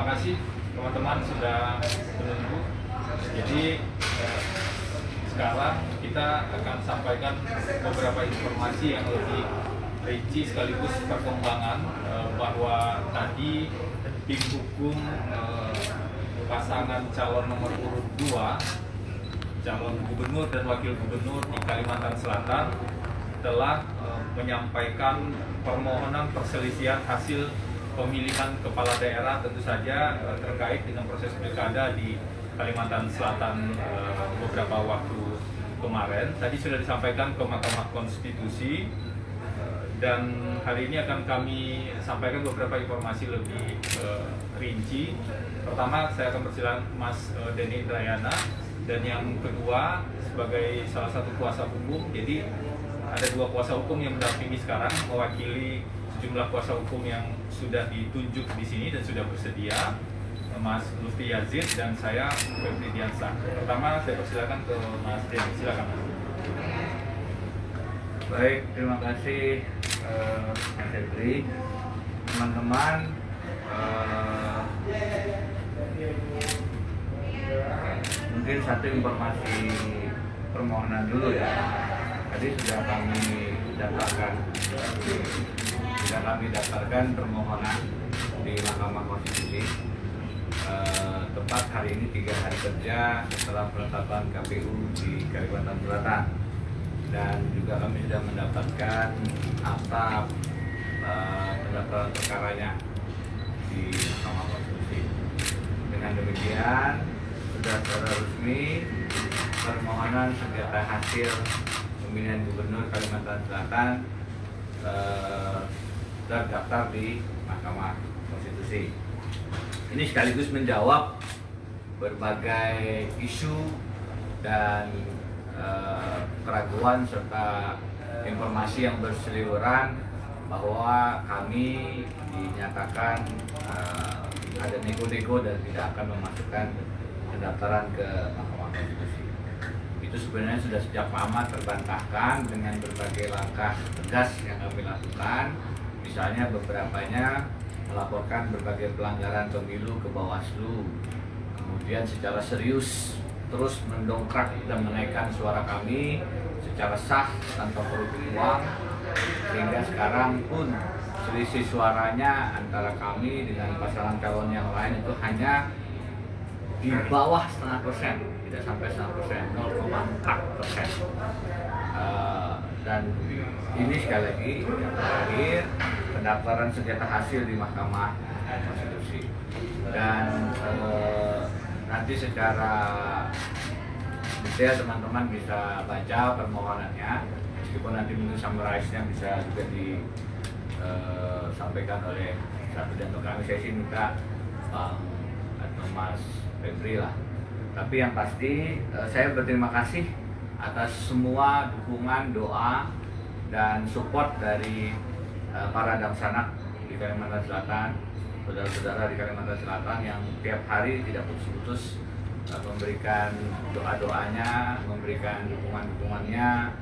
kasih teman-teman sudah menunggu. Jadi sekarang kita akan sampaikan beberapa informasi yang lebih rinci sekaligus perkembangan bahwa tadi tim hukum pasangan calon nomor urut 2, calon gubernur dan wakil gubernur di Kalimantan Selatan telah menyampaikan permohonan perselisihan hasil pemilihan kepala daerah, tentu saja terkait dengan proses pilkada di Kalimantan Selatan beberapa waktu kemarin. Tadi sudah disampaikan ke Mahkamah Konstitusi dan hari ini akan kami sampaikan beberapa informasi lebih rinci. Pertama, saya akan persilakan Mas Denny Indrayana, dan yang kedua sebagai salah satu kuasa hukum. Jadi ada 2 kuasa hukum yang mendampingi sekarang, mewakili sejumlah kuasa hukum yang sudah ditunjuk di sini dan sudah bersedia, Mas Lutfi Yazid dan saya Febri Diansah. Pertama saya persilakan ke Mas Denny, silakan Mas. Baik, terima kasih Mas Febri. Teman-teman, mungkin satu informasi permohonan dulu ya. Tadi sudah kami daftarkan permohonan di Mahkamah Konstitusi. Tepat hari ini 3 hari kerja setelah penetapan KPU di Kalimantan Selatan, dan juga kami sudah mendapatkan akta pendaftaran perkaranya di Mahkamah Konstitusi. Dengan demikian sudah secara resmi permohonan sengketa hasil pemilihan gubernur Kalimantan Selatan terdaftar di Mahkamah Konstitusi. Ini sekaligus menjawab berbagai isu dan keraguan serta informasi yang berseliweran bahwa kami dinyatakan ada nego-nego dan tidak akan memasukkan pendaftaran ke Mahkamah Konstitusi. Itu sebenarnya sudah sejak lama terbantahkan dengan berbagai langkah tegas yang kami lakukan. Misalnya beberapanya melaporkan berbagai pelanggaran pemilu ke Bawaslu, kemudian secara serius terus mendongkrak dan menaikkan suara kami secara sah tanpa politik uang, sehingga sekarang pun selisih suaranya antara kami dengan pasangan calon yang lain itu hanya di bawah 0,5%, tidak sampai 100%, 0,4%. Dan ini sekali lagi yang terakhir, pendaftaran sengketa hasil di Mahkamah Konstitusi. Dan nanti secara detail teman-teman bisa baca permohonannya, meskipun nanti mungkin summarize-nya bisa juga disampaikan oleh satu dan kami. Saya sih minta Bang atau Mas Febri lah. Tapi yang pasti saya berterima kasih atas semua dukungan, doa, dan support dari para damsanak di Kalimantan Selatan, saudara-saudara di Kalimantan Selatan yang tiap hari tidak putus-putus memberikan doa-doanya, memberikan dukungan-dukungannya,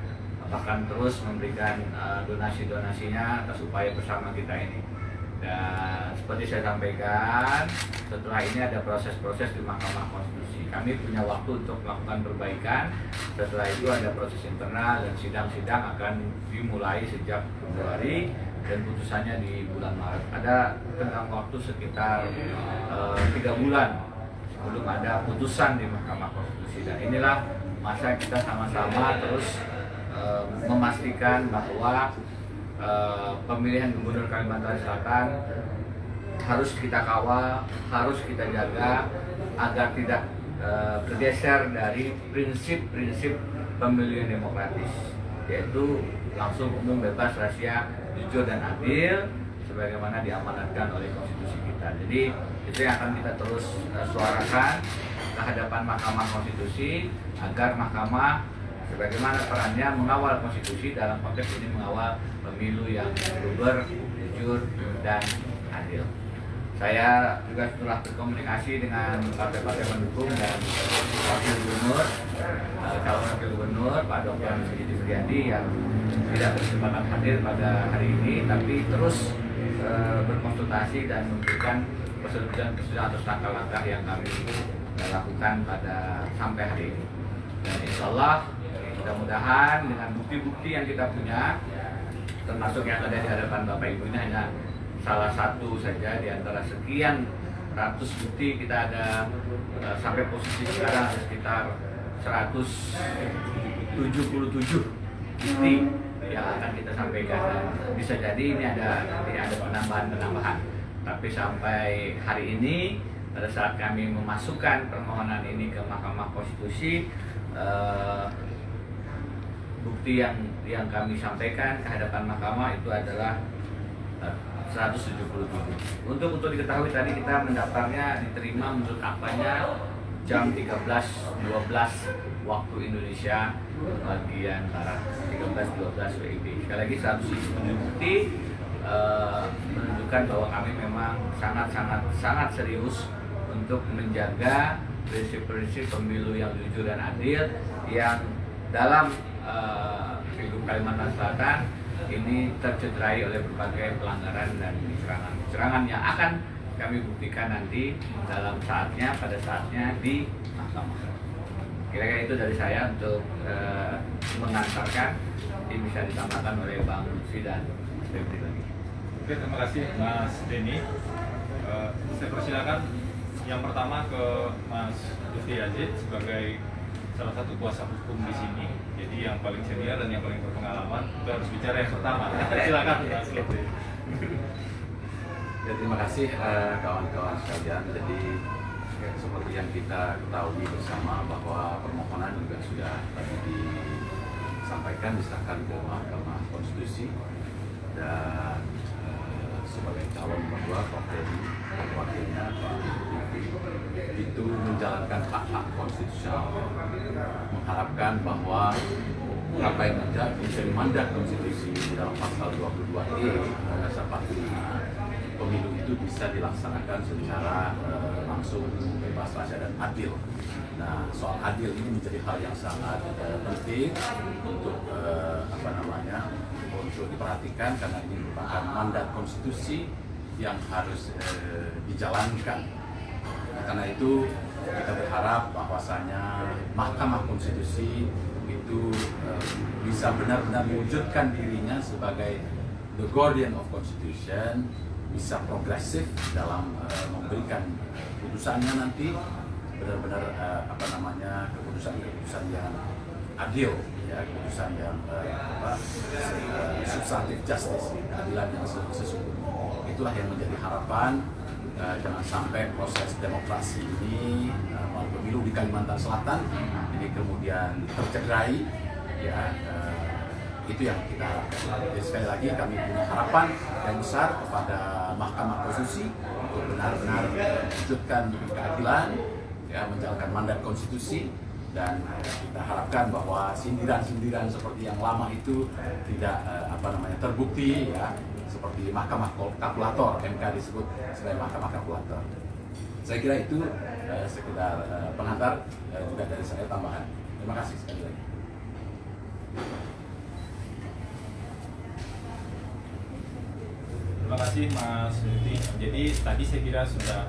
bahkan terus memberikan donasi-donasinya atas upaya bersama kita ini. Dan seperti saya sampaikan, setelah ini ada proses-proses di Mahkamah Konstitusi. Kami punya waktu untuk melakukan perbaikan. Setelah itu ada proses internal dan sidang-sidang akan dimulai sejak Februari dan putusannya di bulan Maret. Ada tenggang waktu sekitar 3 bulan sebelum ada putusan di Mahkamah Konstitusi. Dan inilah masa kita sama-sama terus memastikan bahwa pemilihan gubernur Kalimantan Selatan harus kita kawal, harus kita jaga agar tidak bergeser dari prinsip-prinsip pemilihan demokratis, yaitu langsung, umum, bebas, rahasia, jujur, dan adil sebagaimana diamanatkan oleh konstitusi kita. Jadi itu yang akan kita terus suarakan ke hadapan Mahkamah Konstitusi agar Mahkamah sebagaimana perannya mengawal konstitusi, dalam konteks ini mengawal pemilu yang luber, jujur, dan adil. Saya juga setelah berkomunikasi dengan partai-partai pendukung dan wakil gubernur, calon wakil gubernur Pak Dr. Siti Suryadi yang tidak berkesempatan hadir pada hari ini, tapi terus berkonsultasi dan memberikan prosedur atau langkah-langkah yang kami lakukan pada sampai hari ini. Dan insya Allah mudah-mudahan dengan bukti-bukti yang kita punya, termasuk yang ada di hadapan Bapak Ibu ini hanya salah satu saja di antara sekian ratus bukti. Kita ada sampai posisi sekarang ada sekitar 177 bukti yang akan kita sampaikan, dan bisa jadi ini nanti ada penambahan. Tapi sampai hari ini pada saat kami memasukkan permohonan ini ke Mahkamah Konstitusi, bukti yang kami sampaikan ke hadapan mahkamah itu adalah 177. Untuk diketahui, tadi kita mendaftarnya diterima menurut akpanya jam 13.12 waktu Indonesia bagian barat, 13.12 WIB. Sekali lagi 177 bukti menunjukkan bahwa kami memang sangat serius untuk menjaga prinsip-prinsip pemilu yang jujur dan adil yang dalam Pilgub Kalimantan Selatan ini tercederai oleh berbagai pelanggaran dan kecurangan yang akan kami buktikan nanti pada saatnya di mahkamah. Kira-kira itu dari saya untuk mengantarkan. Ini bisa ditambahkan oleh Bang Lutfi dan Mas Febri lagi. Oke, terima kasih Mas Denny. Saya persilakan yang pertama ke Mas Lutfi Yazid sebagai salah satu kuasa hukum di sini. Jadi yang paling senior dan yang paling berpengalaman itu harus bicara yang pertama. Silakan Mas Lutfi. Ya, terima kasih kawan-kawan sekalian. Jadi seperti yang kita ketahui bersama bahwa permohonan juga sudah tadi disampaikan, disahkan ke Mahkamah Konstitusi, dan sebagai calon nomor 2 Prof. Denny dan wakilnya Pak Lutfi itu menjalankan hak-hak konstitusional, mengharapkan bahwa apa yang menjadi mandat konstitusi dalam pasal 22E Undang-Undang 45, pemilu itu bisa dilaksanakan secara langsung, bebas, rahasia, dan adil. Nah, soal adil ini menjadi hal yang sangat penting untuk untuk diperhatikan, karena ini merupakan mandat konstitusi yang harus dijalankan. Nah, karena itu kita berharap bahwasanya Mahkamah Konstitusi itu bisa benar-benar mewujudkan dirinya sebagai the guardian of constitution, bisa progresif dalam memberikan putusannya nanti benar-benar keputusan yang adil, ya, keputusan yang substantif justice, keadilan yang sesungguhnya. Itulah yang menjadi harapan. Jangan sampai proses demokrasi ini, pemilu di Kalimantan Selatan ini kemudian tercederai, ya. Itu yang kita harapkan. Jadi sekali lagi kami punya harapan yang besar kepada Mahkamah Konstitusi untuk benar-benar mewujudkan keadilan, ya, menjalankan mandat konstitusi, dan kita harapkan bahwa sindiran-sindiran seperti yang lama itu tidak terbukti, ya, seperti Mahkamah Kalkulator, MK disebut sebagai Mahkamah Kalkulator. Saya kira itu sekedar pengantar, juga dari saya tambahan. Terima kasih sekali lagi. Terima kasih Mas Lutfi. Jadi tadi saya kira sudah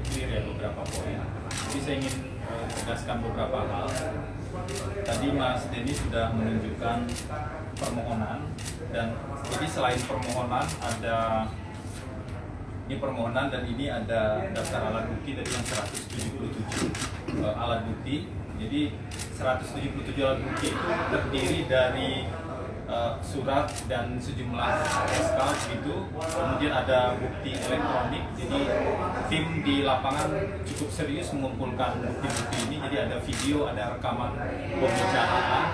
clear ya beberapa poin. Jadi saya ingin tegaskan beberapa hal. Tadi Mas Denny sudah menunjukkan permohonan, dan jadi selain permohonan ada ini permohonan, dan ini ada daftar alat bukti dari yang 177 alat bukti. Jadi 177 alat bukti itu terdiri dari surat dan sejumlah SK gitu, kemudian ada bukti elektronik. Jadi tim di lapangan cukup serius mengumpulkan bukti-bukti ini. Jadi ada video, ada rekaman pembicaraan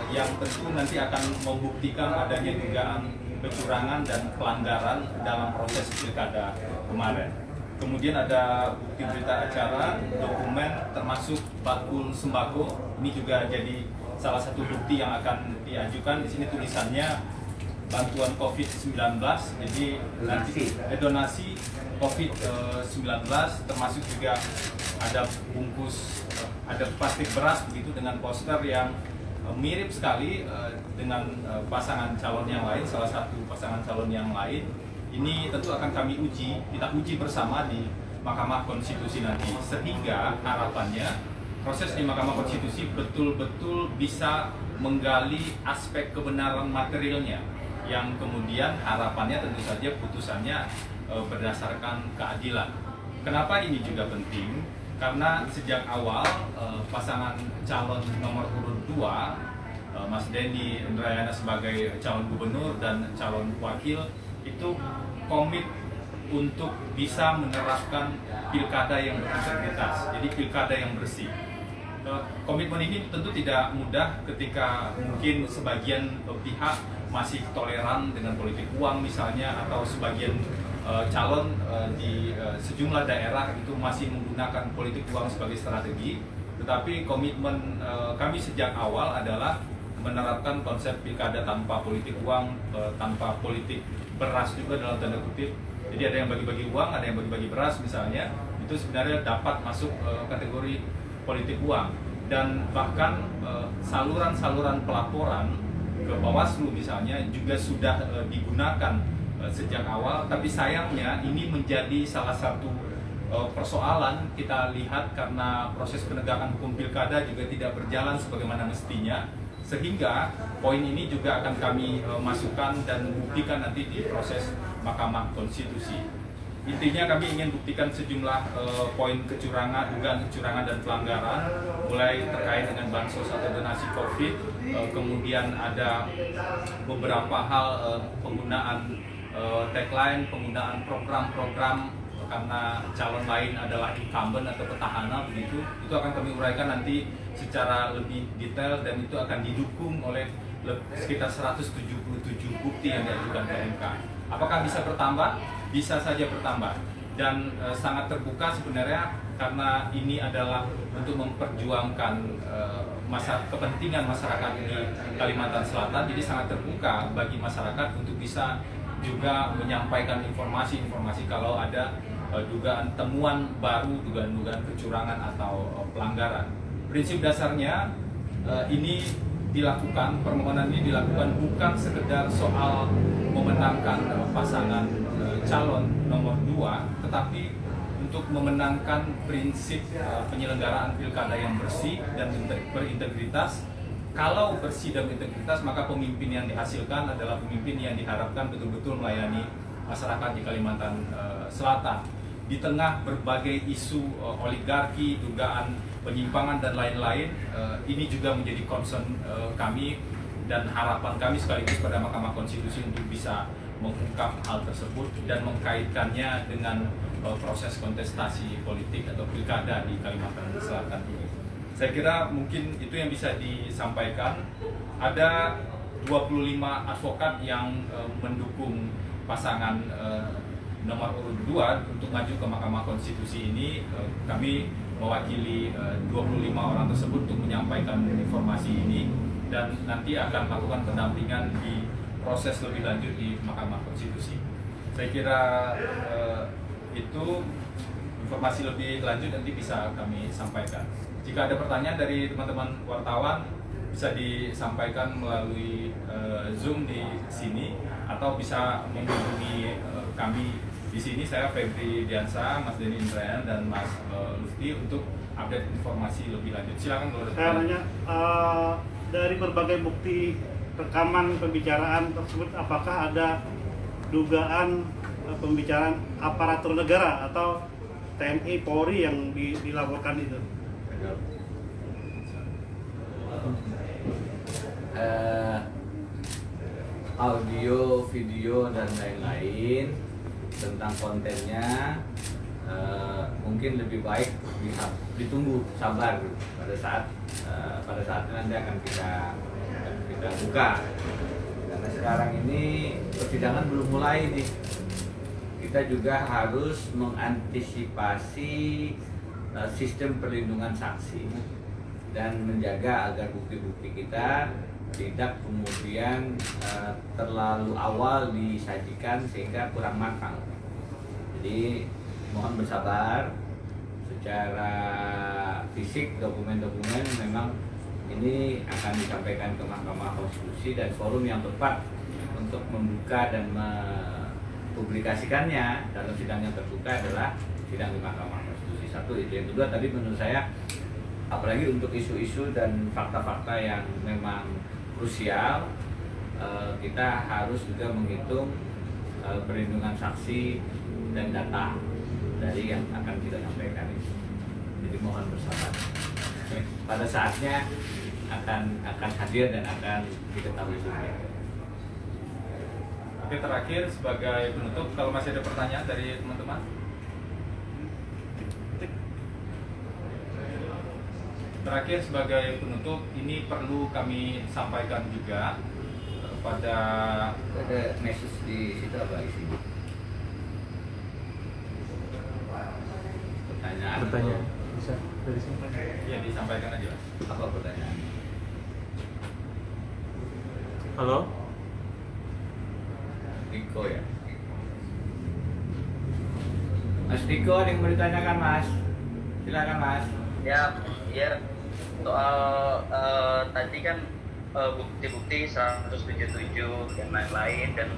yang tentu nanti akan membuktikan adanya dugaan kecurangan dan pelanggaran dalam proses pilkada kemarin. Kemudian ada bukti berita acara, dokumen, termasuk bakul sembako. Ini juga jadi salah satu bukti yang akan diajukan. Di sini tulisannya bantuan COVID-19, jadi donasi COVID-19, termasuk juga ada bungkus, ada plastik beras begitu dengan poster yang mirip sekali dengan pasangan calon yang lain, salah satu pasangan calon yang lain. Ini tentu akan kami uji, kita uji bersama di Mahkamah Konstitusi nanti, sehingga harapannya proses di Mahkamah Konstitusi betul-betul bisa menggali aspek kebenaran materialnya, yang kemudian harapannya tentu saja putusannya berdasarkan keadilan. Kenapa ini juga penting? Karena sejak awal pasangan calon nomor urut 2, Mas Denny Indrayana sebagai calon gubernur dan calon wakil itu komit untuk bisa menerapkan pilkada yang berintegritas, jadi pilkada yang bersih. Komitmen ini tentu tidak mudah ketika mungkin sebagian pihak masih toleran dengan politik uang misalnya, atau sebagian calon di sejumlah daerah itu masih menggunakan politik uang sebagai strategi. Tetapi komitmen kami sejak awal adalah menerapkan konsep pilkada tanpa politik uang, tanpa politik beras juga dalam tanda kutip. Jadi ada yang bagi-bagi uang, ada yang bagi-bagi beras misalnya, itu sebenarnya dapat masuk kategori politik uang. Dan bahkan saluran-saluran pelaporan ke Bawaslu misalnya juga sudah digunakan sejak awal, tapi sayangnya ini menjadi salah satu persoalan kita lihat karena proses penegakan hukum pilkada juga tidak berjalan sebagaimana mestinya, sehingga poin ini juga akan kami masukkan dan buktikan nanti di proses Mahkamah Konstitusi. Intinya kami ingin buktikan sejumlah poin kecurangan, dugaan kecurangan dan pelanggaran, mulai terkait dengan bansos atau donasi COVID, kemudian ada beberapa hal penggunaan tagline, penggunaan program-program karena calon lain adalah incumbent atau petahana begitu, itu akan kami uraikan nanti secara lebih detail, dan itu akan didukung oleh sekitar 177 bukti yang diajukan ke MK. Apakah bisa bertambah? Bisa saja bertambah, dan sangat terbuka sebenarnya karena ini adalah untuk memperjuangkan kepentingan masyarakat di Kalimantan Selatan, jadi sangat terbuka bagi masyarakat untuk bisa juga menyampaikan informasi-informasi kalau ada dugaan temuan baru, dugaan-dugaan kecurangan atau pelanggaran. Prinsip dasarnya ini dilakukan, permohonan ini dilakukan bukan sekedar soal memenangkan pasangan calon nomor 2, tetapi untuk memenangkan prinsip penyelenggaraan pilkada yang bersih dan berintegritas. Kalau bersih dan integritas, maka pemimpin yang dihasilkan adalah pemimpin yang diharapkan betul-betul melayani masyarakat di Kalimantan Selatan. Di tengah berbagai isu oligarki, dugaan penyimpangan dan lain-lain, ini juga menjadi concern kami dan harapan kami sekaligus pada Mahkamah Konstitusi untuk bisa mengungkap hal tersebut dan mengkaitkannya dengan proses kontestasi politik atau pilkada di Kalimantan Selatan ini. Saya kira mungkin itu yang bisa disampaikan. Ada 25 advokat yang mendukung pasangan nomor urut 2 untuk maju ke Mahkamah Konstitusi ini. Kami mewakili 25 orang tersebut untuk menyampaikan informasi ini, dan nanti akan melakukan pendampingan di proses lebih lanjut di Mahkamah Konstitusi. Saya kira itu informasi lebih lanjut nanti bisa kami sampaikan. Jika ada pertanyaan dari teman-teman wartawan, bisa disampaikan melalui Zoom di sini, atau bisa menghubungi kami di sini. Saya Febri Diansa, Mas Denny Indrayana, dan Mas Lufti untuk update informasi lebih lanjut. Silakan kalau ada saya nanya, dari berbagai bukti rekaman pembicaraan tersebut, apakah ada dugaan pembicaraan aparatur negara atau TNI Polri yang dilaporkan itu? Audio, video, dan lain-lain tentang kontennya mungkin lebih baik ditunggu, sabar pada saat nanti akan kita buka, karena sekarang ini persidangan belum mulai nih. Kita juga harus mengantisipasi sistem perlindungan saksi dan menjaga agar bukti-bukti kita tidak kemudian terlalu awal disajikan sehingga kurang matang. Jadi mohon bersabar. Secara fisik dokumen-dokumen memang ini akan disampaikan ke Mahkamah Konstitusi, dan forum yang tepat untuk membuka dan mempublikasikannya dalam sidang yang terbuka adalah sidang di Mahkamah Konstitusi. Satu itu. Yang kedua tadi menurut saya, apalagi untuk isu-isu dan fakta-fakta yang memang krusial, kita harus juga menghitung perlindungan saksi dan data dari yang akan kita sampaikan itu. Jadi mohon bersabar. Pada saatnya akan hadir dan akan diketahui publik. Oke, terakhir sebagai penutup, kalau masih ada pertanyaan dari teman-teman. Terakhir sebagai penutup, ini perlu kami sampaikan juga pada Ada message di situ apa isinya? Pertanyaan. Bisa dari sini. ya disampaikan aja. Apa pertanyaan? Halo. Niko ya. Mas Niko, ada yang mau ditanyakan Mas? Silakan Mas. Ya, soal tadi kan bukti-bukti 177 dan lain-lain, dan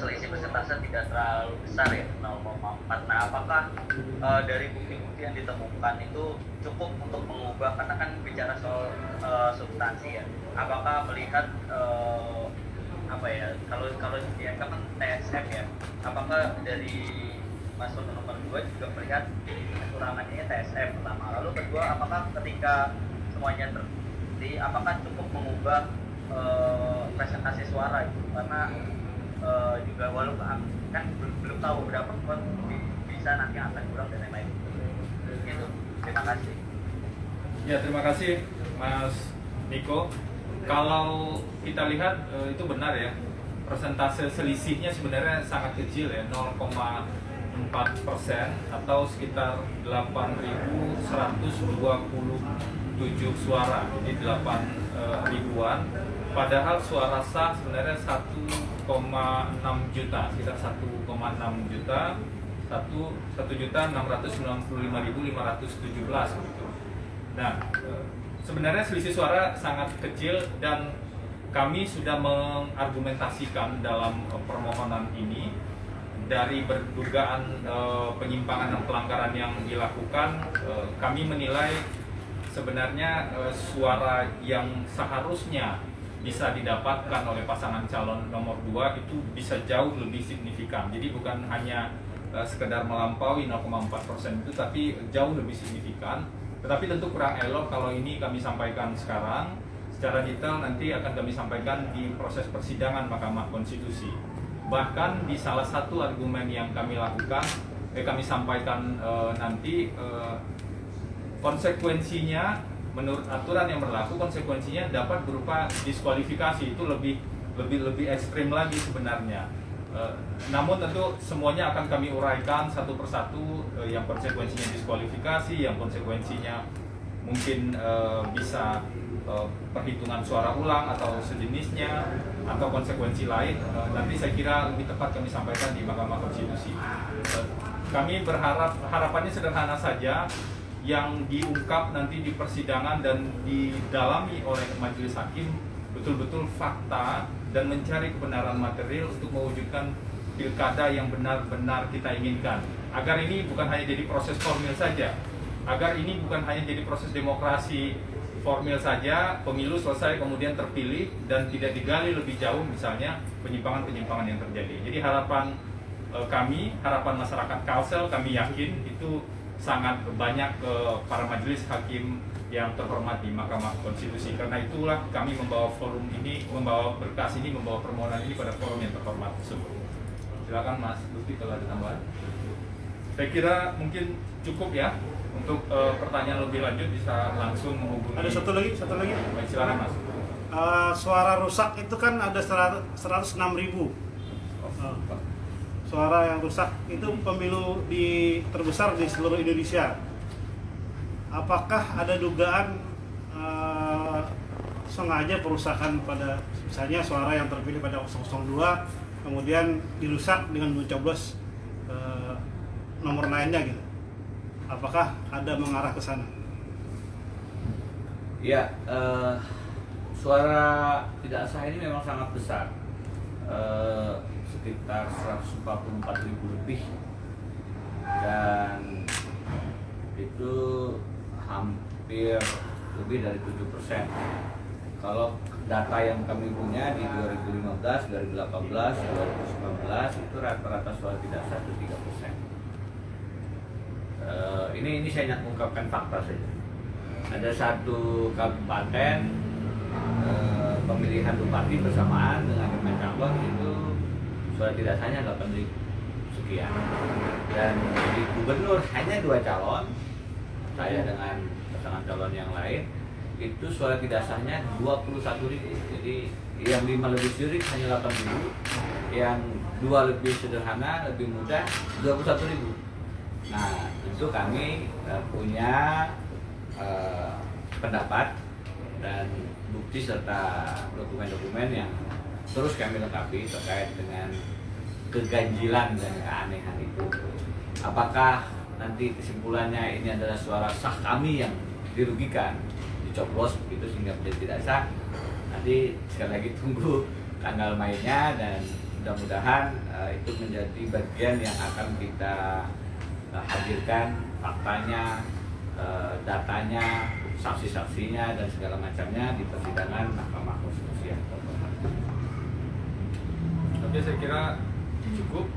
selisih persentase tidak terlalu besar ya, 0,4. Nah, apakah dari bukti-bukti yang ditemukan itu cukup untuk mengubah, karena kan bicara soal substansi ya, apakah melihat apa ya, kalau di MK kan TSM ya, apakah dari paslon nomor 2 juga melihat kecurangannya TSM pertama, lalu kedua, apakah ketika semuanya terbukti, apakah cukup mengubah presentasi suara itu, karena juga walaupun kan belum tahu berapa bisa nanti akan kurang dan lain-lain gitu. Terima kasih. Ya, terima kasih Mas Niko. Kalau kita lihat itu benar ya, persentase selisihnya sebenarnya sangat kecil ya, 0,4% atau sekitar 8.127 suara, jadi 8 ribuan. Padahal suara sah sebenarnya 1,6 juta, sekitar 1,6 juta, 1.695.517 begitu. Nah, sebenarnya selisih suara sangat kecil dan kami sudah mengargumentasikan dalam permohonan ini dari berdugaan penyimpangan dan pelanggaran yang dilakukan. Kami menilai sebenarnya suara yang seharusnya bisa didapatkan oleh pasangan calon nomor 2 itu bisa jauh lebih signifikan. Jadi bukan hanya sekedar melampaui 0,4% itu, tapi jauh lebih signifikan. Tetapi tentu kurang elok kalau ini kami sampaikan sekarang. Secara detail nanti akan kami sampaikan di proses persidangan Mahkamah Konstitusi. Bahkan di salah satu argumen yang kami lakukan, kami sampaikan nanti konsekuensinya menurut aturan yang berlaku, konsekuensinya dapat berupa diskualifikasi. Itu lebih ekstrim lagi sebenarnya. Namun tentu semuanya akan kami uraikan satu persatu, yang konsekuensinya diskualifikasi, yang konsekuensinya mungkin bisa perhitungan suara ulang atau sejenisnya, atau konsekuensi lain. Nanti saya kira lebih tepat kami sampaikan di Mahkamah Konstitusi. Kami berharap, harapannya sederhana saja, yang diungkap nanti di persidangan dan didalami oleh majelis hakim betul-betul fakta dan mencari kebenaran material untuk mewujudkan pilkada yang benar-benar kita inginkan. Agar ini bukan hanya jadi proses formil saja, agar ini bukan hanya jadi proses demokrasi formil saja, pemilu selesai kemudian terpilih dan tidak digali lebih jauh misalnya penyimpangan-penyimpangan yang terjadi. Jadi harapan kami, harapan masyarakat Kalsel, kami yakin itu sangat banyak para majelis hakim yang terhormat di Mahkamah Konstitusi. Karena itulah kami membawa forum ini, membawa berkas ini, membawa permohonan ini pada forum yang terhormat tersebut. Silakan Mas Lutfi kalau ada tambahan. Saya kira mungkin cukup ya. Untuk pertanyaan lebih lanjut bisa langsung menghubungi. Ada satu lagi. Baik, silakan Mas. Suara rusak itu kan ada 106.000 suara yang rusak, itu pemilu terbesar di seluruh Indonesia. Apakah ada dugaan sengaja perusakan pada misalnya suara yang terpilih pada 002 kemudian dirusak dengan mencoblos nomor lainnya gitu? Apakah ada mengarah ke sana? Ya, suara tidak sah ini memang sangat besar. sekitar 144.000 lebih, dan itu hampir lebih dari 7%. Kalau data yang kami punya di 2015, 2018, 2019 itu rata-rata suara tidak sah itu 3%. Ini saya mengungkapkan fakta saja. Ada satu kabupaten pemilihan bupati bersamaan dengan 5 calon itu suara tidak sahnya 8.000 sekian, dan di gubernur hanya 2 calon, saya dengan pasangan calon yang lain, itu suara tidak sahnya 21.000. Jadi yang 5 lebih sirik hanya 8.000, yang 2 lebih sederhana, lebih mudah 21.000. Nah, tentu kami punya pendapat dan bukti serta dokumen-dokumen yang terus kami lengkapi terkait dengan keganjilan dan keanehan itu. Apakah nanti kesimpulannya ini adalah suara sah kami yang dirugikan, dicoblos begitu sehingga menjadi tidak sah? Nanti sekali lagi tunggu tanggal mainnya, dan mudah-mudahan itu menjadi bagian yang akan kita hadirkan faktanya, datanya, saksi-saksinya, dan segala macamnya di persidangan Mahkamah Konstitusi yang terhormat. Oke, saya kira cukup.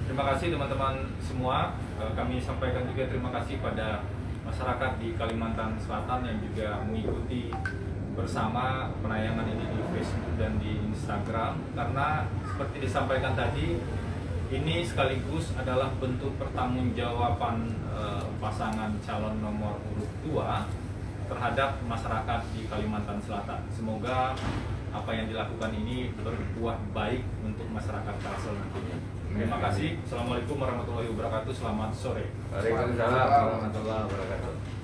Terima kasih teman-teman semua. Kami sampaikan juga terima kasih pada masyarakat di Kalimantan Selatan yang juga mengikuti bersama penayangan ini di Facebook dan di Instagram, karena seperti disampaikan tadi, ini sekaligus adalah bentuk pertanggungjawaban pasangan calon nomor urut 2 terhadap masyarakat di Kalimantan Selatan. Semoga apa yang dilakukan ini berbuah baik untuk masyarakat Kalsel nantinya. Terima kasih. Assalamualaikum warahmatullahi wabarakatuh. Selamat sore. Waalaikumsalam warahmatullahi wabarakatuh.